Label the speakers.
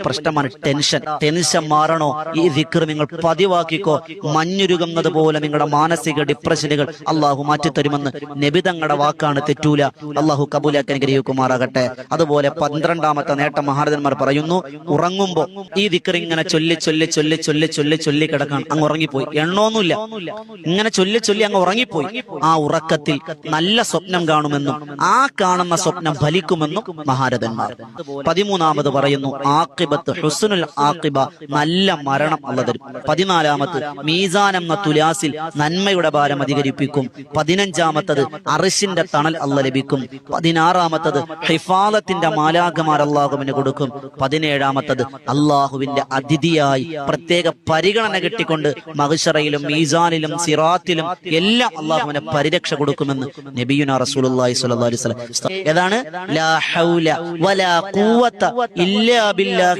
Speaker 1: പ്രശ്നമാണ് ടെൻഷൻ മാറണോ? ഈ ദിക്ർ നിങ്ങൾ പതിവാക്കിക്കോ. മഞ്ഞുരുകുന്നത് പോലെ നിങ്ങളുടെ മാനസിക ഡിപ്രഷനുകൾ അള്ളാഹു മാറ്റിത്തരുമെന്ന് നബി തങ്ങളുടെ വാക്കാണ്, തെറ്റൂല. അള്ളാഹു കബൂലാക്കി അനുഗ്രഹിക്കുമാറാകട്ടെ. അതുപോലെ 12ാമത്തെ നേട്ടം മഹാരഥന്മാർ പറയുന്നു, ഉറങ്ങുമ്പോ ഈ ദിക്ർ ഇങ്ങനെ ചൊല്ലി ചൊല്ലി ചൊല്ലി ചൊല്ലി ചൊല്ലി ചൊല്ലി കിടക്കാൻ അങ്ങ് ഉറങ്ങിപ്പോയി. എണ്ണമൊന്നുമില്ല, ഇങ്ങനെ ചൊല്ലി ചൊല്ലി അങ്ങ് ഉറങ്ങിപ്പോയി. ആ ഉറക്കത്തിൽ നല്ല സ്വപ്നം കാണുമെന്നും ആ കാണുന്ന സ്വപ്നം ഫലിക്കുമെന്നും മഹാരഥന്മാർ. 13ാമത് പറയുന്നു, ആഖിബത്ത് ഹുസ്നുൽ ആഖിബ, നല്ല മരണം അല്ലാഹു തരും. 14ാമത് മീസാൻ എന്ന തുലാസിൽ നന്മയുടെ ഭാരം അധികരിപ്പിക്കും. 15ാമത്തത് അർശിന്റെ തണൽ അല്ലാഹു ലഭിക്കും. 16ാമത്തത് ഹിഫാലത്തിന്റെ മാലാഖമാർ അല്ലാഹുവിന് കൊടുക്കും. 17ാമത്തത് അല്ലാഹുവിന്റെ അതിഥിയായി പ്രത്യേക പരിഗണന കിട്ടിക്കൊണ്ട് മഹ്ശറയിലും മീസാനിലും സിറാത്തിലും എല്ലാം അല്ലാഹുവിനെ പരിരക്ഷ കൊടുക്കുമെന്ന് നബിയുനാ റസൂലുള്ളാഹി സ്വല്ലല്ലാഹു അലൈഹി വസല്ലം. ഏതാണ്? ലാ ഹൗല വലാ ഖുവത ഇല്ലാ ബില്ലാഹിൽ